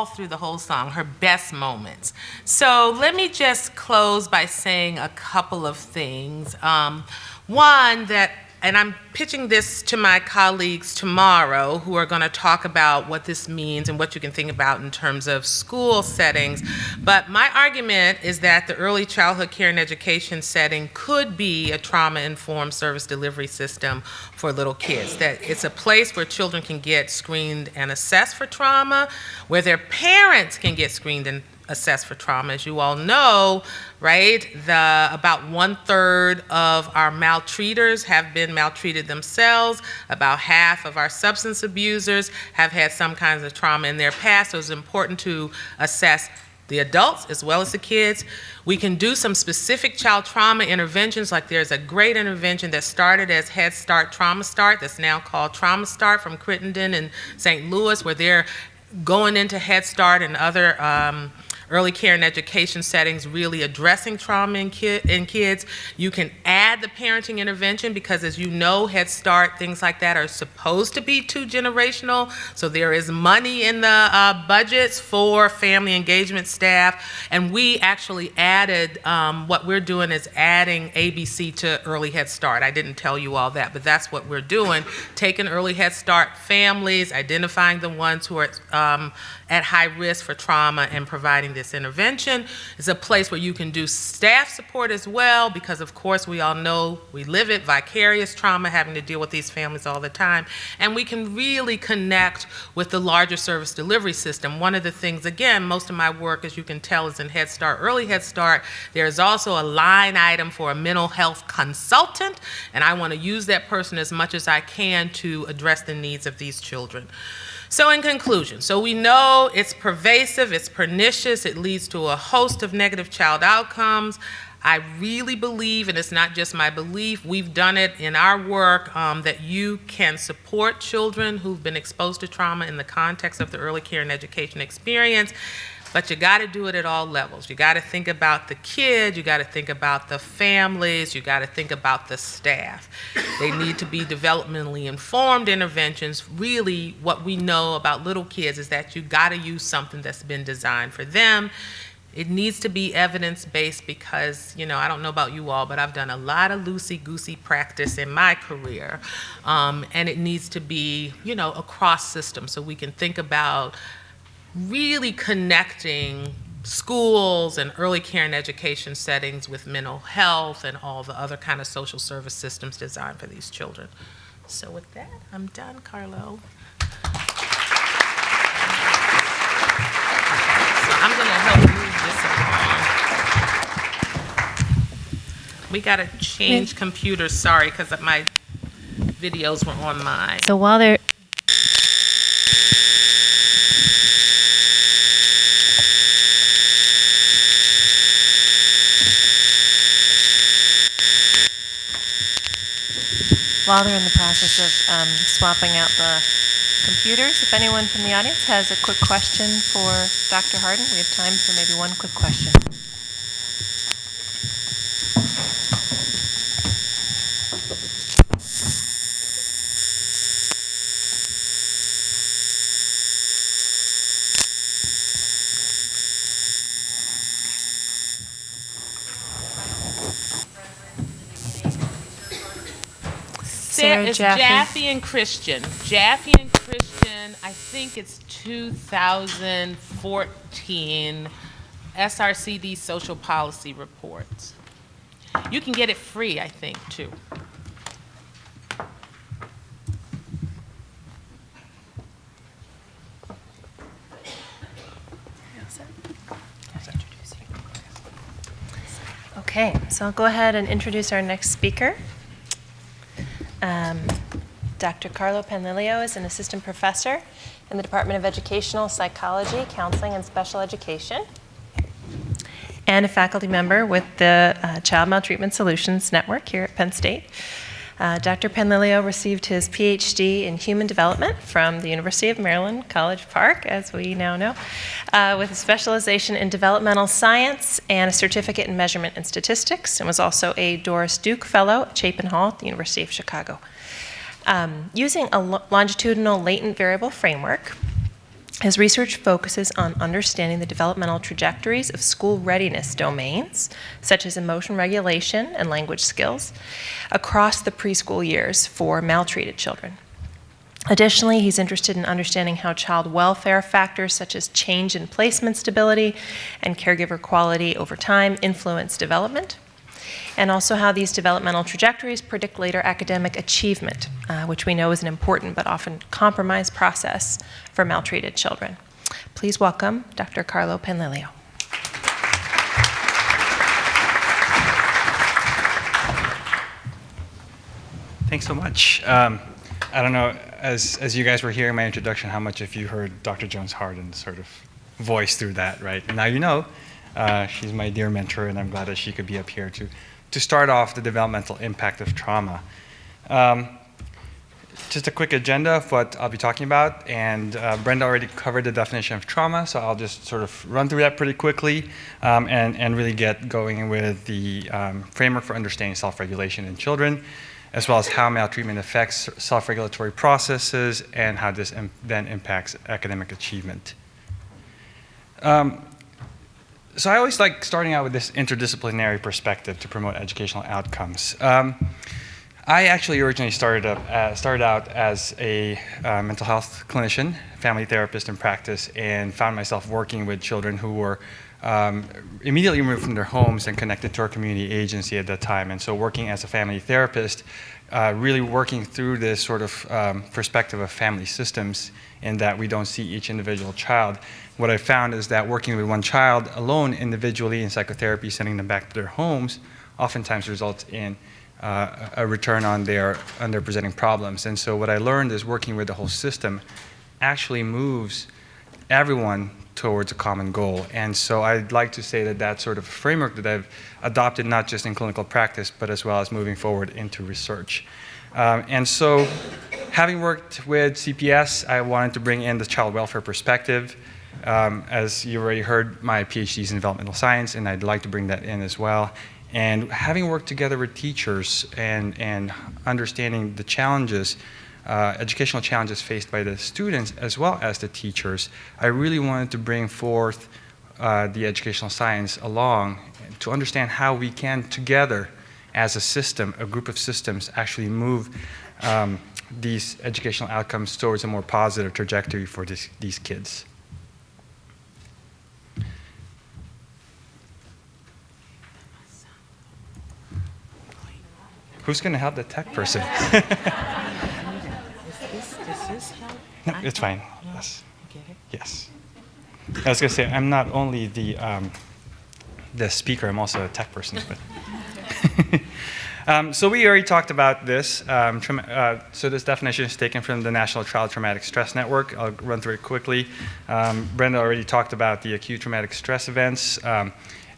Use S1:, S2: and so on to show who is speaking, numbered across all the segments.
S1: all through the whole song, her best moments. So let me just close by saying a couple of things. One, and I'm pitching this to my colleagues tomorrow who are going to talk about what this means and what you can think about in terms of school settings. But my argument is that the early childhood care and education setting could be a trauma-informed service delivery system for little kids. That it's a place where children can get screened and assessed for trauma, where their parents can get screened and assessed for trauma. As you all know, right, about 1/3 of our maltreaters have been maltreated themselves. About half of our substance abusers have had some kinds of trauma in their past. So it's important to assess the adults as well as the kids. We can do some specific child trauma interventions, like there's a great intervention that started as Head Start Trauma Start that's now called Trauma Start from Crittenden and St. Louis, where they're going into Head Start and other early care and education settings, really addressing trauma in kids. You can add the parenting intervention because, as you know, Head Start, things like that are supposed to be 2-generational. So there is money in the budgets for family engagement staff. And we actually added, what we're doing is adding ABC to early Head Start. I didn't tell you all that, but that's what we're doing. Taking early Head Start families, identifying the ones who are at high risk for trauma and providing this intervention. It's a place where you can do staff support as well, because of course we all know we live it, vicarious trauma, having to deal with these families all the time. And we can really connect with the larger service delivery system. One of the things, again, most of my work, as you can tell, is in Head Start, early Head Start. There's also a line item for a mental health consultant, and I want to use that person as much as I can to address the needs of these children. So in conclusion, so we know it's pervasive, it's pernicious, it leads to a host of negative child outcomes. I really believe, and it's not just my belief, we've done it in our work, that you can support children who've been exposed to trauma in the context of the early care and education experience. But you got to do it at all levels. You got to think about the kid, you got to think about the families, you got to think about the staff. They need to be developmentally informed interventions. Really, what we know about little kids is that you got to use something that's been designed for them. It needs to be evidence-based because, you know, I don't know about you all, but I've done a lot of loosey-goosey practice in my career. And it needs to be, you know, across systems, so we can think about really connecting schools and early care and education settings with mental health and all the other kind of social service systems designed for these children. So with that, I'm done, Carlo. So I'm going to help move this along. We got to change computers, sorry, because my videos were on mine.
S2: So while they're in the process of swapping out the computers, if anyone from the audience has a quick question for Dr. Harden, we have time for maybe one quick question.
S1: It's Jaffe and Christian. Jaffe and Christian, I think it's 2014 SRCD Social Policy Reports. You can get it free, I think, too.
S2: Okay, so I'll go ahead and introduce our next speaker. Dr. Carlo Panlilio is an assistant professor in the Department of Educational Psychology, Counseling, and Special Education, and a faculty member with the Child Maltreatment Solutions Network here at Penn State. Dr. Panlilio received his PhD in Human Development from the University of Maryland, College Park, as we now know, with a specialization in developmental science and a certificate in measurement and statistics, and was also a Doris Duke Fellow at Chapin Hall at the University of Chicago. Using a longitudinal latent variable framework, His research focuses on understanding the developmental trajectories of school readiness domains, such as emotion regulation and language skills, across the preschool years for maltreated children. Additionally, he's interested in understanding how child welfare factors such as change in placement stability and caregiver quality over time influence development, and also how these developmental trajectories predict later academic achievement, which we know is an important but often compromised process for maltreated children. Please welcome Dr. Carlo Panlilio.
S3: Thanks so much. I don't know, as you guys were hearing my introduction, how much of you heard Dr. Jones Harden's sort of voice through that, right? And now you know. She's my dear mentor, and I'm glad that she could be up here to start off the developmental impact of trauma. Just a quick agenda of what I'll be talking about, and Brenda already covered the definition of trauma, so I'll just sort of run through that pretty quickly and really get going with the framework for understanding self-regulation in children, as well as how maltreatment affects self-regulatory processes and how this then impacts academic achievement. So I always like starting out with this interdisciplinary perspective to promote educational outcomes. I actually originally started out as a mental health clinician, family therapist in practice, and found myself working with children who were immediately removed from their homes and connected to our community agency at that time. And so working as a family therapist, really working through this sort of perspective of family systems in that we don't see each individual child. What I found is that working with one child alone individually in psychotherapy, sending them back to their homes, oftentimes results in a return on their presenting problems. And so what I learned is working with the whole system actually moves everyone towards a common goal. And so I'd like to say that that's sort of a framework that I've adopted not just in clinical practice, but as well as moving forward into research. And so having worked with CPS, I wanted to bring in the child welfare perspective. As you already heard, my PhD is in developmental science, and I'd like to bring that in as well. And having worked together with teachers and understanding the challenges, educational challenges faced by the students as well as the teachers, I really wanted to bring forth the educational science along to understand how we can together as a system, a group of systems, actually move these educational outcomes towards a more positive trajectory for these kids. Who's going to help the tech person?
S1: Does this help?
S3: No, it's fine. Yes. Yes. I was going to say, I'm not only the speaker, I'm also a tech person. But so we already talked about this. So this definition is taken from the National Child Traumatic Stress Network. I'll run through it quickly. Brenda already talked about the acute traumatic stress events.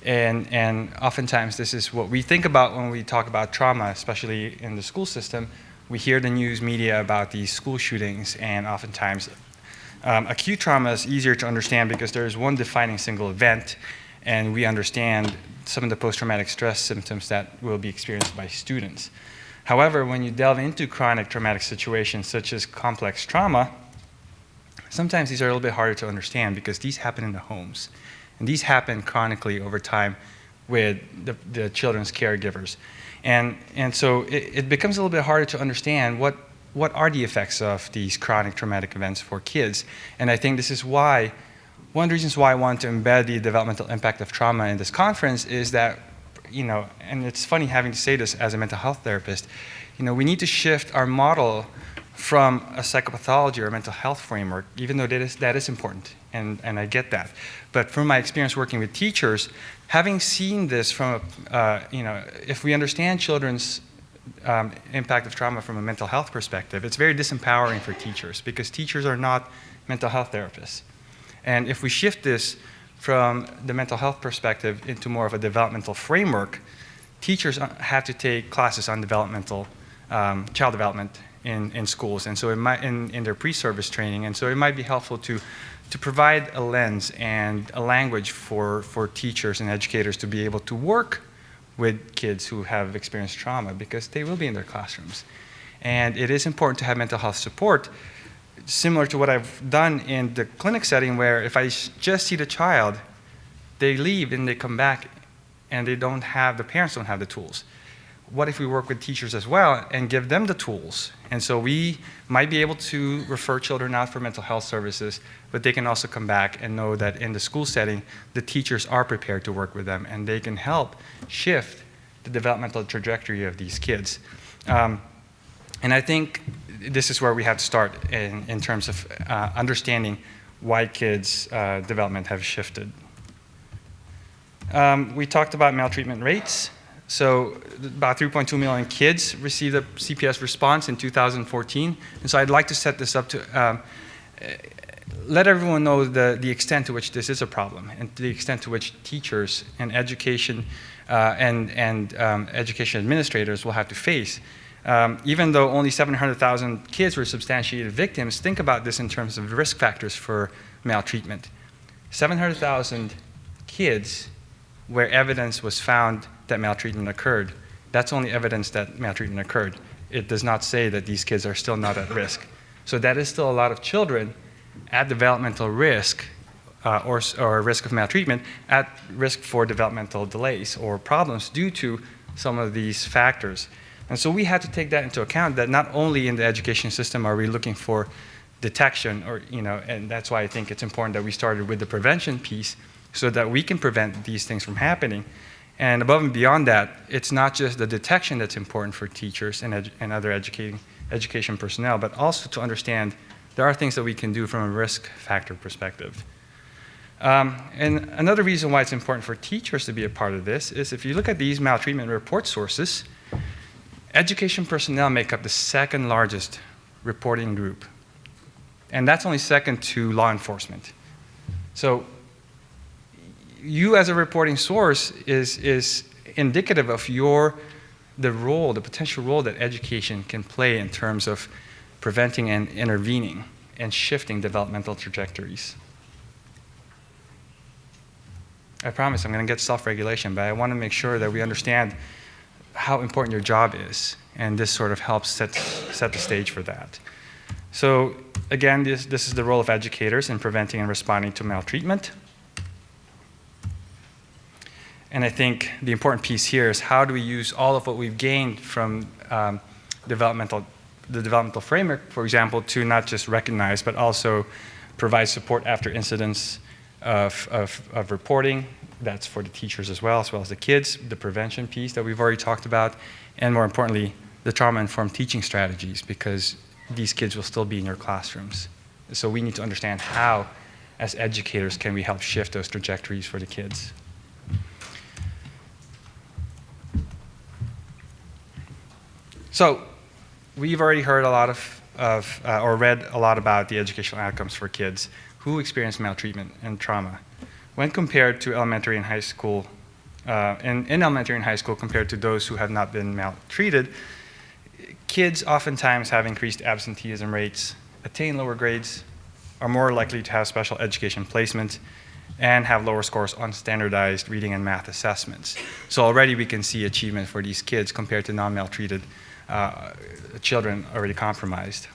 S3: And oftentimes this is what we think about when we talk about trauma, especially in the school system. We hear the news media about these school shootings, and oftentimes acute trauma is easier to understand because there is one defining single event, and we understand some of the post-traumatic stress symptoms that will be experienced by students. However, when you delve into chronic traumatic situations such as complex trauma, sometimes these are a little bit harder to understand because these happen in the homes. And these happen chronically over time with the children's caregivers. And so it becomes a little bit harder to understand what are the effects of these chronic traumatic events for kids. And I think this is why, one of the reasons why I want to embed the developmental impact of trauma in this conference is that, and it's funny having to say this as a mental health therapist, we need to shift our model from a psychopathology or a mental health framework, even though that is important, and I get that. But from my experience working with teachers, having seen this from, if we understand children's impact of trauma from a mental health perspective, it's very disempowering for teachers because teachers are not mental health therapists. And if we shift this from the mental health perspective into more of a developmental framework, teachers have to take classes on developmental, child development in schools, and so it might in their pre-service training, and so it might be helpful to provide a lens and a language for teachers and educators to be able to work with kids who have experienced trauma because they will be in their classrooms. And it is important to have mental health support similar to what I've done in the clinic setting, where if I just see the child, they leave and they come back and the parents don't have the tools. What if we work with teachers as well and give them the tools? And so we might be able to refer children out for mental health services, but they can also come back and know that in the school setting, the teachers are prepared to work with them and they can help shift the developmental trajectory of these kids. And I think this is where we have to start in terms of understanding why kids' development have shifted. We talked about maltreatment rates. So about 3.2 million kids received a CPS response in 2014. And so I'd like to set this up to let everyone know the extent to which this is a problem and the extent to which teachers and education education administrators will have to face. Even though only 700,000 kids were substantiated victims, think about this in terms of risk factors for maltreatment. 700,000 kids where evidence was found that maltreatment occurred. That's only evidence that maltreatment occurred. It does not say that these kids are still not at risk. So that is still a lot of children at developmental risk or risk of maltreatment, at risk for developmental delays or problems due to some of these factors. And so we had to take that into account, that not only in the education system are we looking for detection, and that's why I think it's important that we started with the prevention piece so that we can prevent these things from happening. And above and beyond that, it's not just the detection that's important for teachers and other education personnel, but also to understand there are things that we can do from a risk factor perspective. And another reason why it's important for teachers to be a part of this is if you look at these maltreatment report sources, education personnel make up the second largest reporting group. And that's only second to law enforcement. So you as a reporting source is indicative of the potential role that education can play in terms of preventing and intervening and shifting developmental trajectories. I promise I'm going to get self-regulation, but I want to make sure that we understand how important your job is, and this sort of helps set the stage for that. So again, this is the role of educators in preventing and responding to maltreatment. And I think the important piece here is how do we use all of what we've gained from the developmental framework, for example, to not just recognize, but also provide support after incidents of reporting. That's for the teachers as well as the kids, the prevention piece that we've already talked about, and more importantly, the trauma-informed teaching strategies, because these kids will still be in your classrooms. So we need to understand how, as educators, can we help shift those trajectories for the kids. So we've already heard a lot or read a lot about the educational outcomes for kids who experience maltreatment and trauma. When compared to elementary and high school, in elementary and high school compared to those who have not been maltreated, kids oftentimes have increased absenteeism rates, attain lower grades, are more likely to have special education placement, and have lower scores on standardized reading and math assessments. So already we can see achievement for these kids compared to non-maltreated children already compromised.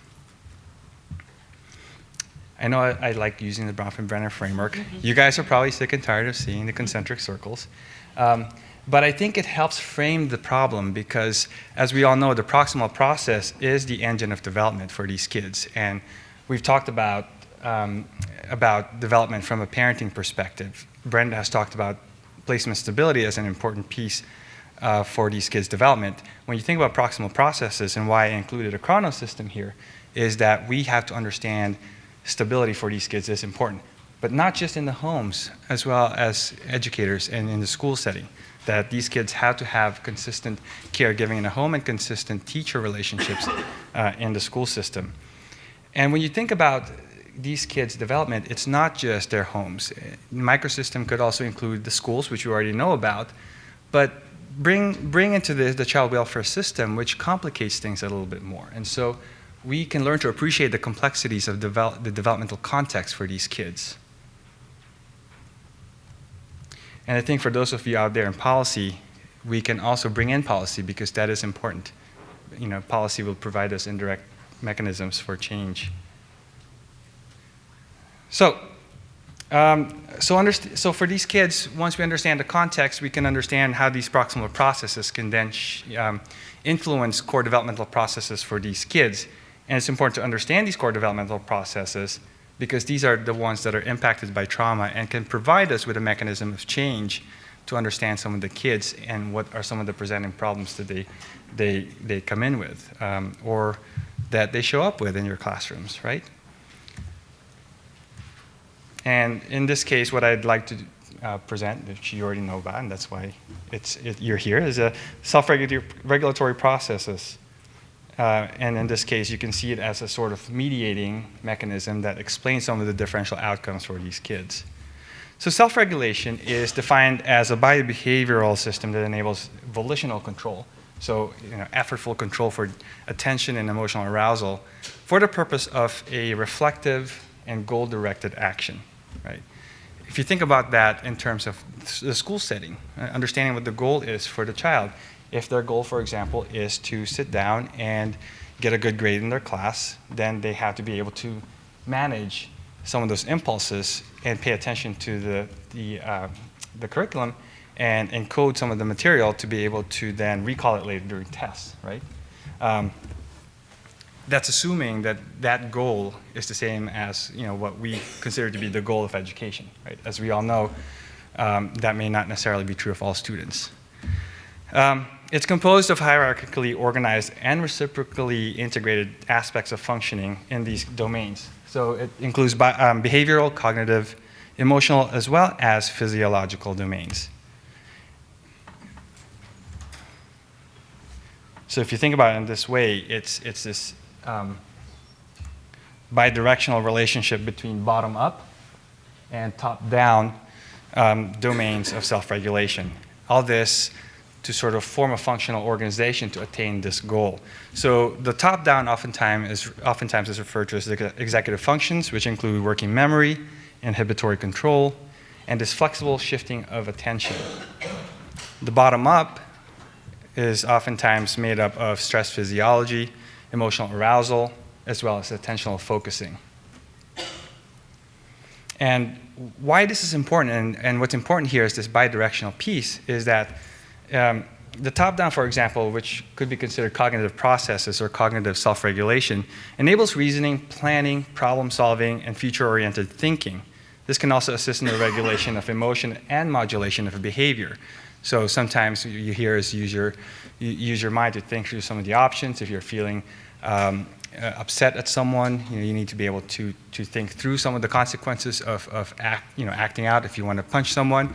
S3: I know I like using the Bronfenbrenner framework. You guys are probably sick and tired of seeing the concentric circles. But I think it helps frame the problem because, as we all know, the proximal process is the engine of development for these kids. And we've talked about development from a parenting perspective. Brenda has talked about placement stability as an important piece for these kids' development. When you think about proximal processes and why I included a chrono system here, is that we have to understand stability for these kids is important, but not just in the homes, as well as educators and in the school setting, that these kids have to have consistent caregiving in the home and consistent teacher relationships in the school system. And when you think about these kids' development, it's not just their homes. Microsystem could also include the schools, which you already know about, but bring into the child welfare system, which complicates things a little bit more. And so we can learn to appreciate the complexities of the developmental context for these kids. And I think for those of you out there in policy, we can also bring in policy because that is important. Policy will provide us indirect mechanisms for change. So, so for these kids, once we understand the context, we can understand how these proximal processes can then influence core developmental processes for these kids. And it's important to understand these core developmental processes because these are the ones that are impacted by trauma and can provide us with a mechanism of change to understand some of the kids and what are some of the presenting problems that they come in with or that they show up with in your classrooms, right? And in this case, what I'd like to present, which you already know about, and that's why you're here, is a self-regulatory processes. And in this case, you can see it as a sort of mediating mechanism that explains some of the differential outcomes for these kids. So self-regulation is defined as a biobehavioral system that enables volitional control. So, effortful control for attention and emotional arousal for the purpose of a reflective and goal-directed action, right? If you think about that in terms of the school setting, understanding what the goal is for the child, if their goal, for example, is to sit down and get a good grade in their class, then they have to be able to manage some of those impulses and pay attention to the curriculum and encode some of the material to be able to then recall it later during tests, right? That's assuming that that goal is the same as what we consider to be the goal of education, right? As we all know, that may not necessarily be true of all students. It's composed of hierarchically organized and reciprocally integrated aspects of functioning in these domains. So it includes behavioral, cognitive, emotional, as well as physiological domains. So if you think about it in this way, it's this bidirectional relationship between bottom-up and top-down domains of self-regulation. All this to sort of form a functional organization to attain this goal. So the top-down oftentimes is referred to as the executive functions, which include working memory, inhibitory control, and this flexible shifting of attention. The bottom-up is oftentimes made up of stress physiology, emotional arousal, as well as attentional focusing. And why this is important, and what's important here is this bidirectional piece, is that the top-down, for example, which could be considered cognitive processes or cognitive self-regulation, enables reasoning, planning, problem-solving, and future-oriented thinking. This can also assist in the regulation of emotion and modulation of behavior. So sometimes you hear us use your mind to think through some of the options. If you're feeling upset at someone, you need to be able to think through some of the consequences of acting out. If you want to punch someone,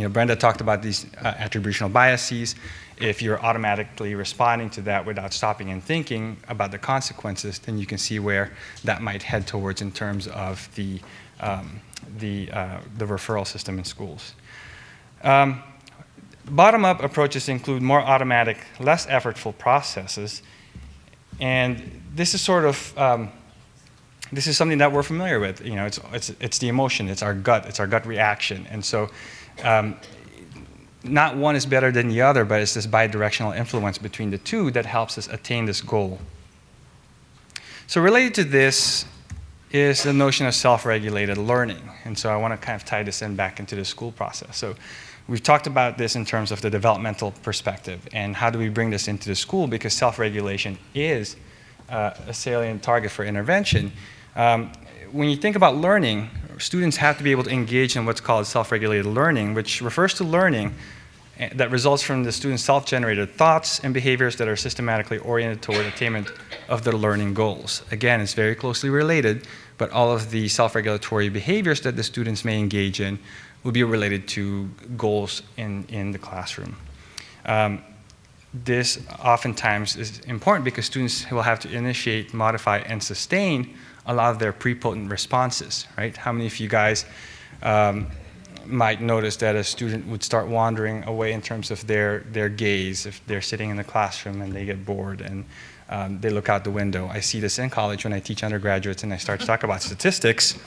S3: Brenda talked about these attributional biases. If you're automatically responding to that without stopping and thinking about the consequences, then you can see where that might head towards in terms of the referral system in schools. Bottom-up approaches include more automatic, less effortful processes, and this is sort of this is something that we're familiar with. It's the emotion, it's our gut reaction, and so not one is better than the other, but it's this bidirectional influence between the two that helps us attain this goal. So related to this is the notion of self-regulated learning, and so I want to kind of tie this in back into the school process. So we've talked about this in terms of the developmental perspective, and how do we bring this into the school, because self-regulation is a salient target for intervention. When you think about learning, students have to be able to engage in what's called self-regulated learning, which refers to learning that results from the student's self-generated thoughts and behaviors that are systematically oriented toward attainment of their learning goals. Again, it's very closely related, but all of the self-regulatory behaviors that the students may engage in will be related to goals in the classroom. This oftentimes is important because students will have to initiate, modify, and sustain a lot of their prepotent responses, right? How many of you guys might notice that a student would start wandering away in terms of their gaze if they're sitting in the classroom and they get bored and they look out the window? I see this in college when I teach undergraduates and I start to talk about statistics.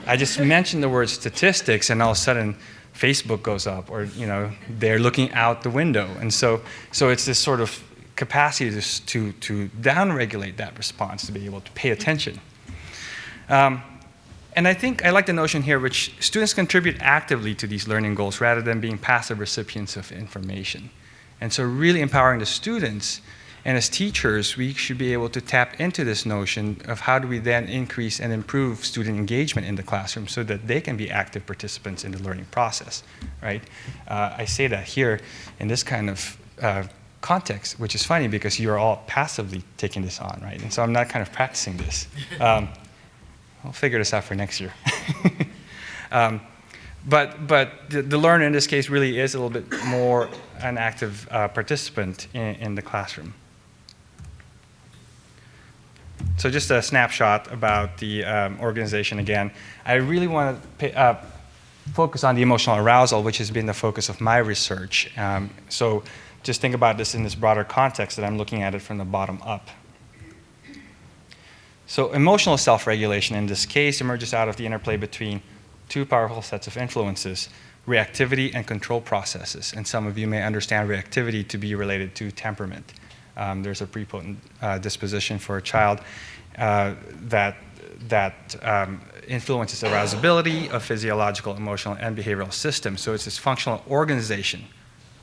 S3: I just mentioned the word statistics and all of a sudden Facebook goes up, or they're looking out the window. And so it's this sort of capacity to downregulate that response, to be able to pay attention. And I think I like the notion here, which students contribute actively to these learning goals rather than being passive recipients of information. And so really empowering the students, and as teachers, we should be able to tap into this notion of how do we then increase and improve student engagement in the classroom so that they can be active participants in the learning process, right? I say that here in this kind of context, which is funny because you're all passively taking this on, right? And so I'm not kind of practicing this. I'll figure this out for next year. But the learner in this case really is a little bit more an active participant in the classroom. So just a snapshot about the organization again. I really want to focus on the emotional arousal, which has been the focus of my research. So just think about this in this broader context that I'm looking at it from the bottom up. So emotional self-regulation in this case emerges out of the interplay between two powerful sets of influences, reactivity and control processes. And some of you may understand reactivity to be related to temperament. There's a prepotent disposition for a child that influences arousability of physiological, emotional, and behavioral systems. So it's this functional organization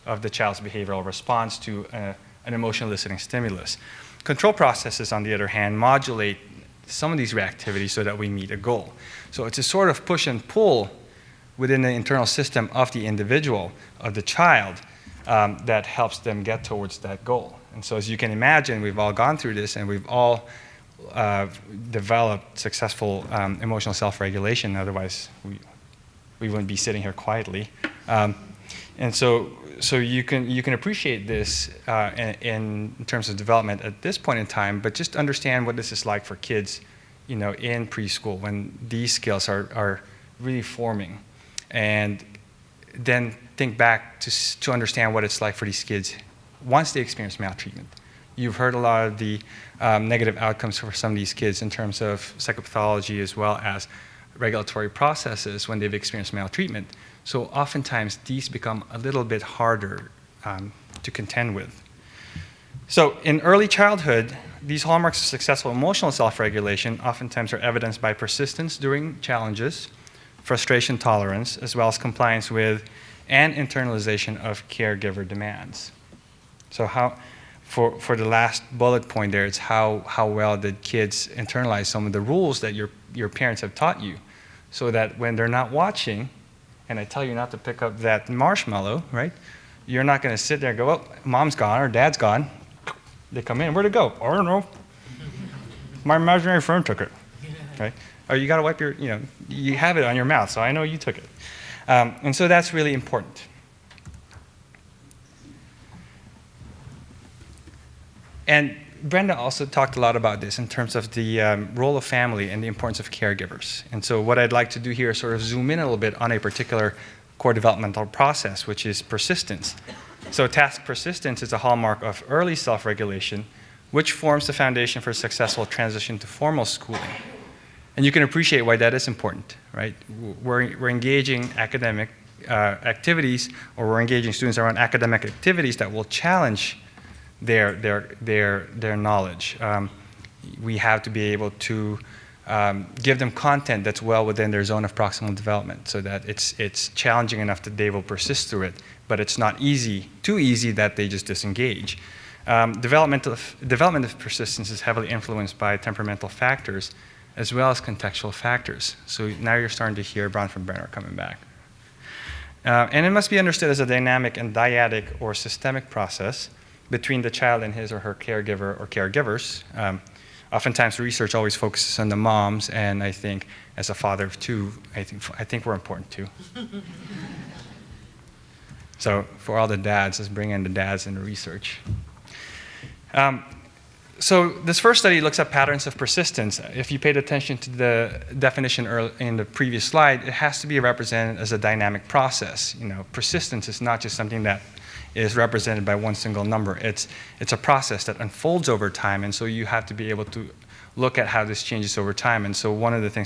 S3: of the child's behavioral response to an emotional eliciting stimulus. Control processes, on the other hand, modulate some of these reactivities so that we meet a goal. So it's a sort of push and pull within the internal system of the individual, of the child, that helps them get towards that goal. And so as you can imagine, we've all gone through this and we've all developed successful emotional self-regulation, otherwise we wouldn't be sitting here quietly. And so you can appreciate this in terms of development at this point in time, but just understand what this is like for kids, in preschool when these skills are really forming, and then think back to understand what it's like for these kids once they experience maltreatment. You've heard a lot of the negative outcomes for some of these kids in terms of psychopathology as well as regulatory processes when they've experienced maltreatment. So oftentimes these become a little bit harder to contend with. So in early childhood, these hallmarks of successful emotional self-regulation oftentimes are evidenced by persistence during challenges, frustration tolerance, as well as compliance with and internalization of caregiver demands. So for the last bullet point there, it's how well did kids internalize some of the rules that your parents have taught you, so that when they're not watching, and I tell you not to pick up that marshmallow, right? You're not going to sit there and go, well, mom's gone or dad's gone. They come in, where'd it go? I don't know. My imaginary friend took it, right? Or you got to wipe you have it on your mouth, so I know you took it. And so that's really important. And Brenda also talked a lot about this in terms of the role of family and the importance of caregivers. And so what I'd like to do here is sort of zoom in a little bit on a particular core developmental process, which is persistence. So task persistence is a hallmark of early self-regulation, which forms the foundation for a successful transition to formal schooling. And you can appreciate why that is important, right? We're engaging academic activities, or we're engaging students around academic activities that will challenge their knowledge. We have to be able to give them content that's well within their zone of proximal development, so that it's challenging enough that they will persist through it, but it's not too easy that they just disengage. Development of persistence is heavily influenced by temperamental factors as well as contextual factors. So now you're starting to hear Brown from Brenner coming back. And it must be understood as a dynamic and dyadic or systemic process between the child and his or her caregiver or caregivers. Oftentimes research always focuses on the moms, and I think as a father of two, I think we're important too. So for all the dads, let's bring in the dads in the research. So this first study looks at patterns of persistence. If you paid attention to the definition in the previous slide, it has to be represented as a dynamic process. Persistence is not just something that is represented by one single number. It's a process that unfolds over time, and so you have to be able to look at how this changes over time. And so one of the things